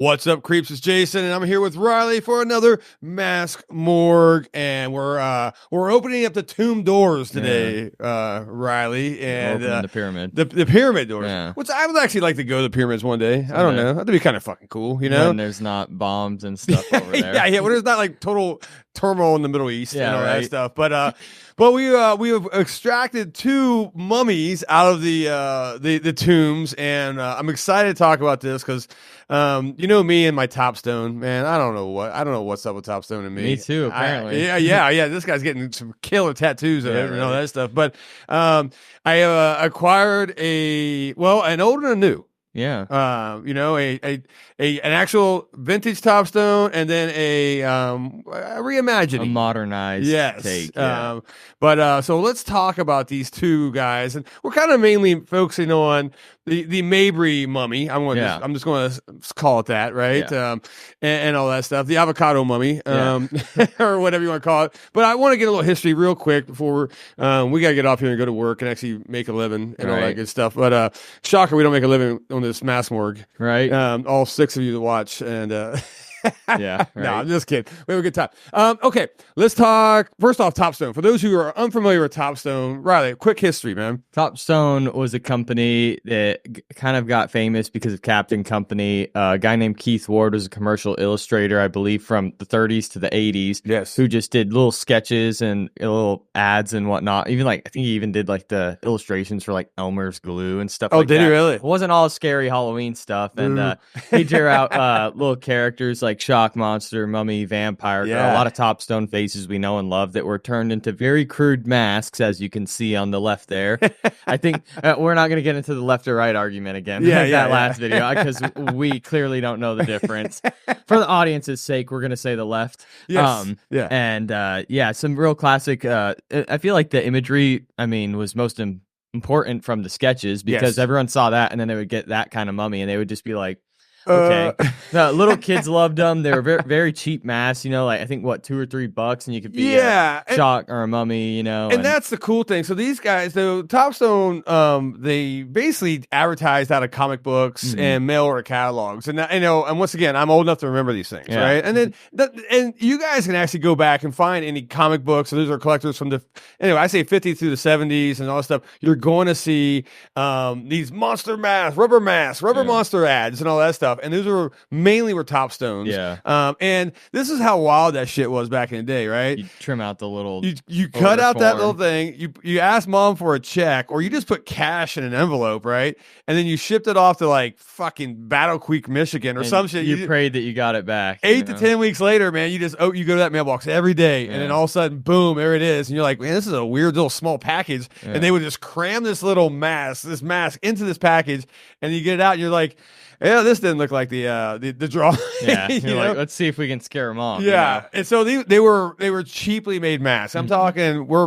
What's up, creeps? It's Jason, and I'm here with Riley for another Mask Morgue, and we're opening up the tomb doors today, Riley, and opening the pyramid, the pyramid doors. Yeah. Which I would actually like to go to the pyramids one day. I don't know, that'd be kind of fucking cool, you know? when there's not bombs and stuff over there. yeah, when there's not like total turmoil in the Middle East and all that stuff. But we have extracted two mummies out of the tombs, and I'm excited to talk about this because you know me and my Topstone, man. I don't know what's up with Topstone and me. Me too, apparently. Yeah. This guy's getting some killer tattoos and all that stuff. But I acquired an old and a new. Yeah. An actual vintage Topstone, and then a reimagining, a modernized take. Yeah. So let's talk about these two guys, and we're kind of mainly focusing on the Mabry mummy. I'm just going to call it that, right? Yeah. And all that stuff. The avocado mummy, or whatever you want to call it. But I want to get a little history real quick before we got to get off here and go to work and actually make a living and all that good stuff. But shocker, we don't make a living on this Mask Morgue, right? All six of you to watch, and yeah, right. No, I'm just kidding. We have a good time. Okay, let's talk first off Topstone. For those who are unfamiliar with Topstone, Riley, quick history, man. Topstone was a company that kind of got famous because of Captain Company. A guy named Keith Ward was a commercial illustrator, I believe, from the 30s to the 80s. Yes, who just did little sketches and little ads and whatnot. Even I think he even did like the illustrations for like Elmer's glue and stuff. Oh, like did that. he really? It wasn't all scary Halloween stuff, and he drew out little characters like Shock Monster, Mummy, Vampire, a lot of Topstone faces we know and love that were turned into very crude masks, as you can see on the left there. I think we're not going to get into the left or right argument again. Last video, because we clearly don't know the difference. For the audience's sake, we're going to say the left. Yes. Some real classic. I feel like the imagery, was most important from the sketches because everyone saw that and then they would get that kind of mummy and they would just be like, okay. No, little kids loved them. They were very, very cheap masks, I think $2 or $3 and you could be a Shock or a mummy, And that's the cool thing. So these guys, though, Topstone, they basically advertised out of comic books and mail order catalogs. And and once again, I'm old enough to remember these things, right? And then and you guys can actually go back and find any comic books. So those are collectors from I say 50 through the 70s and all that stuff. You're going to see these monster masks, rubber monster ads and all that stuff. And those were mainly Topstones. Yeah. And this is how wild that shit was back in the day, right? You trim out the little. You cut out that little thing. You ask mom for a check, or you just put cash in an envelope, right? And then you shipped it off to like fucking Battle Creek, Michigan, or some shit. You prayed that you got it back. 8 to 10 weeks later, man, you go to that mailbox every day, and then all of a sudden, boom, there it is, and you're like, man, this is a weird little small package. And they would just cram this mask into this package, and you get it out, and you're like, yeah, this didn't look like the draw. Yeah, you're like, let's see if we can scare them off. Yeah, and so they were cheaply made masks. We're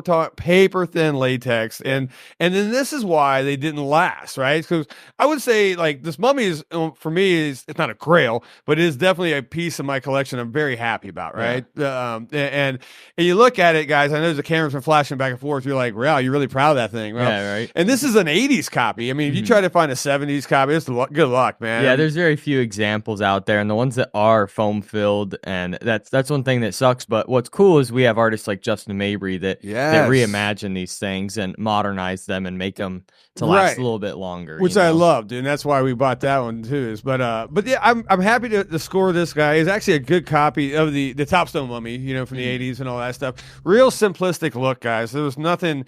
talking paper thin latex, and then this is why they didn't last, right? Because I would say like this mummy is for me it's not a grail, but it is definitely a piece of my collection I'm very happy about, right? And you look at it, guys. I know the camera's been flashing back and forth. You're like, wow, you're really proud of that thing, right? Yeah, right. And this is an '80s copy. I mean, if you try to find a '70s copy, it's good luck, man. Yeah, there's very few examples out there, and the ones that are foam filled, and that's one thing that sucks. But what's cool is we have artists like Justin Mabry that reimagine these things and modernize them and make them to last a little bit longer, which I love, dude. And that's why we bought that one too. But yeah, I'm happy to score this guy. It's actually a good copy of the Topstone Mummy, from the '80s and all that stuff. Real simplistic look, guys. There's nothing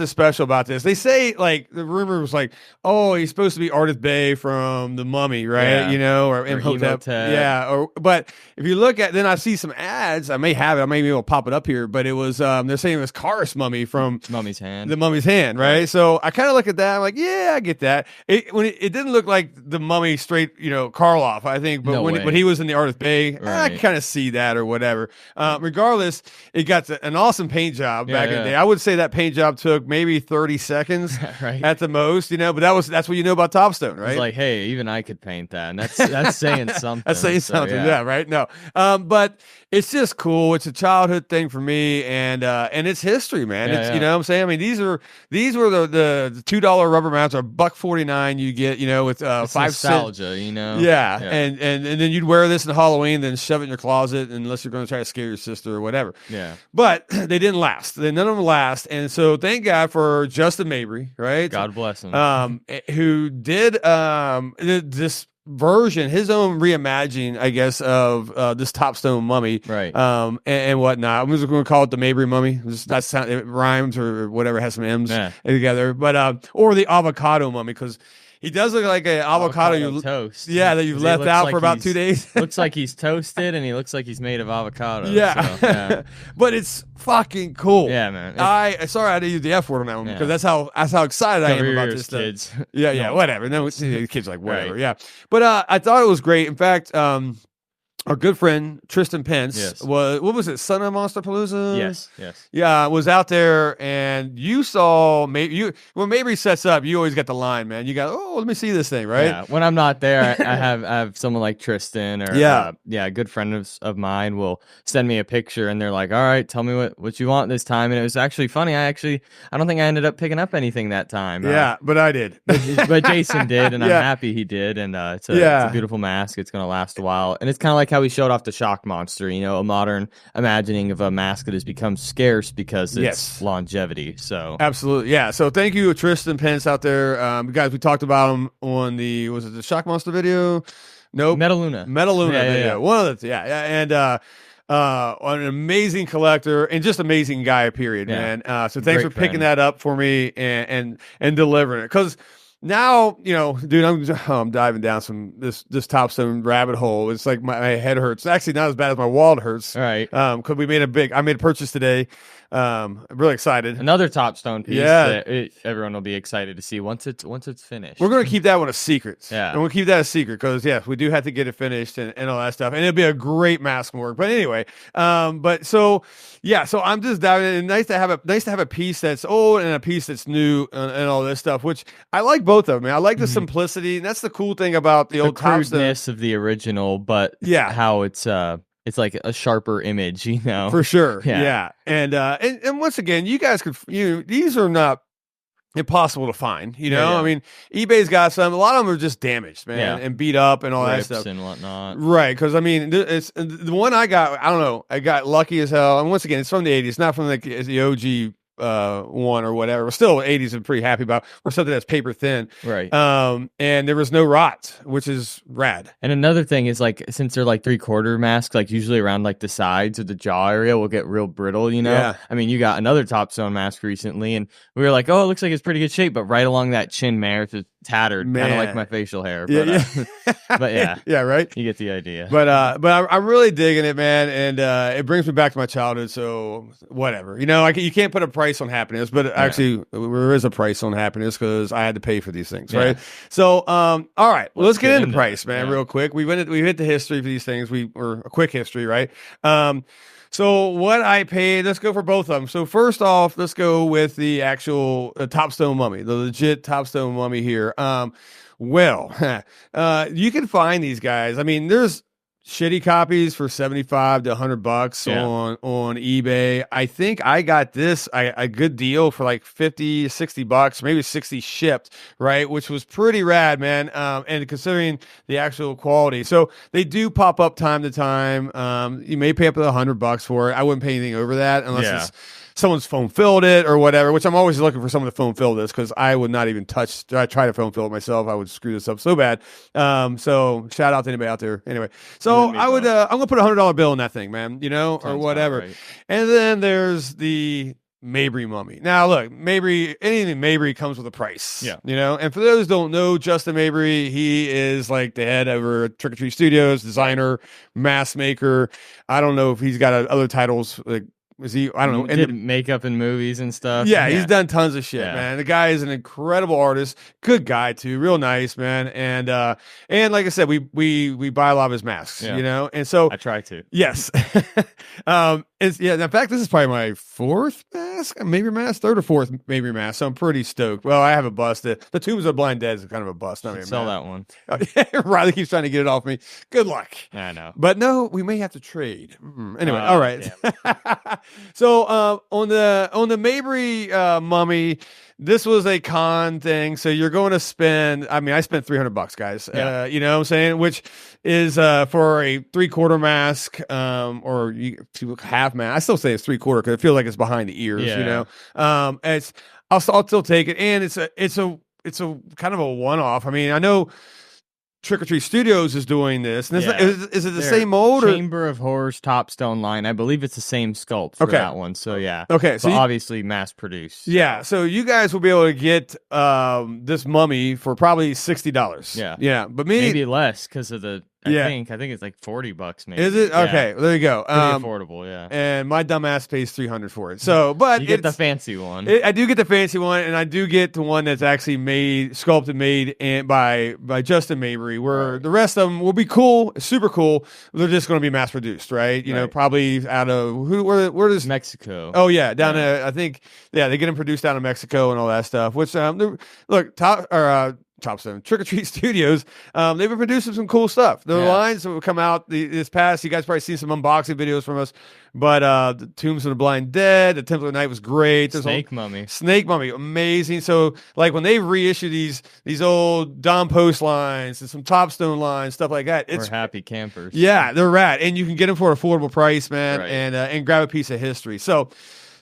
special about this. They say, like, the rumor was like, oh, he's supposed to be Artist Bay from The Mummy, right? Or Imhotep. Yeah. But if you look at, then I see some ads. I may have it. I may be able to pop it up here. But it was, they're saying it was Karis Mummy from Mummy's Hand. The Mummy's Hand, right? So I kind of look at that. I'm like, yeah, I get that. It didn't look like the Mummy straight, Karloff, I think. But when he was in the Artist Bay, I can kind of see that or whatever. Regardless, it got an awesome paint job back in the day. I would say that paint job took maybe 30 seconds at the most, but that's what you know about Topstone, right? It's like, hey, even I could paint that, and that's saying something. That's saying something, yeah, right? No, but it's just cool. It's a childhood thing for me, and it's history, man. You know what I'm saying? I mean, these were the $2 rubber mats are $1.49. You get, with It's 5 nostalgia, cents. Yeah. And then you'd wear this in Halloween, then shove it in your closet unless you're going to try to scare your sister or whatever. Yeah. But they didn't last. None of them last. And so thank God for Justin Mabry, right? God bless him. Who did this version, his own reimagining, I guess, of this Topstone Mummy, right? And whatnot. I'm just going to call it the Mabry Mummy. It rhymes or whatever, has some M's together. But or the Avocado Mummy, because he does look like an avocado toast. Yeah, that you've left out for about 2 days. Looks like he's toasted, and he looks like he's made of avocado. Yeah, so, but it's fucking cool. Yeah, man. Sorry I didn't use the F word on that one because that's how excited I am about this kids. stuff. Yeah, whatever. No, the kids are like whatever. Right. Yeah, but I thought it was great. In fact, our good friend Tristan Pence was, what was it, Son of Monsterpalooza? Yes. Yeah, was out there, and you saw when Mabry sets up, you always get the line, man. You got, let me see this thing, right? Yeah. When I'm not there, I have someone like Tristan or a good friend of mine will send me a picture, and they're like, all right, tell me what you want this time. And it was actually funny. I don't think I ended up picking up anything that time. Yeah, but I did. but Jason did, and I'm happy he did. And it's a beautiful mask. It's going to last a while, and it's kind of like how we showed off the shock monster, a modern imagining of a mask that has become scarce because it's longevity. So absolutely, yeah. So thank you, Tristan Pence out there, guys. We talked about him on was it the shock monster video? Nope, Metaluna video. One of the and an amazing collector and just amazing guy. Period, man. So thanks for picking that up for me and delivering it, because now, dude, I'm diving down this Topstone rabbit hole. It's like my head hurts. Actually, not as bad as my wallet hurts. All right. Because I made a purchase today. I'm really excited. Another Topstone piece. That everyone will be excited to see once it's finished. We're going to keep that one a secret. Yeah. And we'll keep that a secret because, we do have to get it finished and all that stuff. And it'll be a great mask work. But anyway, so I'm just diving in. Nice to have a piece that's old and a piece that's new and all this stuff, which I like both of them. I like the simplicity, and that's the cool thing about the old crudeness of the original, but how it's like a sharper image, For sure. Yeah. And once again, you guys these are not impossible to find, I mean, eBay's got some. A lot of them are just damaged, man, and beat up and all Rips that stuff and whatnot. Right, because I mean, it's the one I got. I don't know. I got lucky as hell, and once again, it's from the '80s, not from the OG one or whatever. We're still 80s and pretty happy about, or something that's paper thin, right? And there was no rot, which is rad. And another thing is, like, since they're like 3/4 masks, like usually around like the sides or the jaw area will get real brittle, I mean, you got another Topstone mask recently, and we were like, oh, it looks like it's pretty good shape, but right along that chin there, it's tattered, kind of like my facial hair. But, but yeah, right. You get the idea. But I'm really digging it, man, and it brings me back to my childhood. So whatever, you can't put a price on happiness, but actually there is a price on happiness because I had to pay for these things, right? So all right, well, let's get into price, man, real quick. We hit the history for these things. Or a quick history, right? So what I paid, let's go for both of them. So first off, let's go with the actual Topstone Mummy, the legit Topstone Mummy here. You can find these guys. I mean, there's shitty copies for $75 to $100 on eBay. I think I got this a good deal for like $50, $60, maybe 60 shipped, right? Which was pretty rad, man. And considering the actual quality, so they do pop up time to time. You may pay up to $100 for it. I wouldn't pay anything over that unless it's someone's foam filled it or whatever, which I'm always looking for someone to foam fill this, because I would not even try to foam fill it myself. I would screw this up so bad. So shout out to anybody out there. Anyway, so I'm gonna put $100 bill in that thing, man, or whatever. Right. And then there's the Mabry Mummy. Now look, anything Mabry comes with a price. And for those who don't know, Justin Mabry, he is like the head over Trick or Treat Studios, designer, mask maker. I don't know if he's got other titles, like, was he? I don't know. Did makeup in movies and stuff. Yeah, he's done tons of shit, man. The guy is an incredible artist, good guy too, real nice, man. And like I said, we buy a lot of his masks, And so I try to. Yes. In fact, this is probably my fourth mask, maybe mask, third or fourth maybe mask. So I'm pretty stoked. Well, I have a bust. The Tombs of the Blind Dead is kind of a bust. Sell that one. Riley keeps trying to get it off me. Good luck. I know. But no, we may have to trade. Anyway, all right. So on the Mabry mummy, this was a con thing. So you're going to spend. I mean, I spent $300, guys. Yeah. You know what I'm saying? Which is for a 3/4 mask, or half mask. I still say it's 3/4 because I feel like it's behind the ears. Yeah. You know, I'll still take it, and it's a kind of a one-off. I mean, I know Trick or Treat Studios is doing this. And is it the same mold? Chamber of Horrors Topstone line. I believe it's the same sculpt for that one. So yeah. Okay. So obviously mass produced. Yeah. So you guys will be able to get this mummy for probably $60. Yeah. Yeah. But maybe less because of the. I think it's like $40 maybe. Is it? Okay, well, there you go. Pretty affordable, yeah. And my dumbass pays $300 for it. So, but you get the fancy one. I do get the fancy one, and I do get the one that's actually sculpted, made by Justin Mabry. Where the rest of them will be cool, super cool. They're just going to be mass produced, right? You know, probably out of where does Mexico? Oh yeah, down to I think they get them produced down in Mexico and all that stuff. Which look Topstone Trick or Treat Studios, they've been producing some cool stuff. The lines that will come out this past. You guys probably seen some unboxing videos from us, but the Tombs of the Blind Dead, the Temple of Night was great. Snake Mummy, amazing. So like when they reissue these old Dom Post lines and some Topstone lines, stuff like that, we're happy campers. Yeah, they're rad, and you can get them for an affordable price, man, and grab a piece of history. So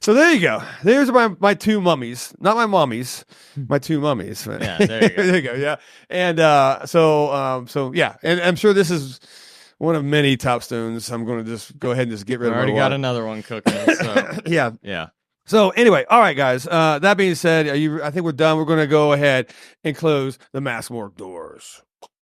there you go. There's my two mummies, not my mommies, my two mummies. Yeah, there you go. There you go. Yeah, and so yeah, and I'm sure this is one of many Topstones. I'm going to just go ahead and just get rid of. I already got another one cooking. So. Yeah. So anyway, all right, guys. That being said, I think we're done. We're going to go ahead and close the Mask Morgue doors.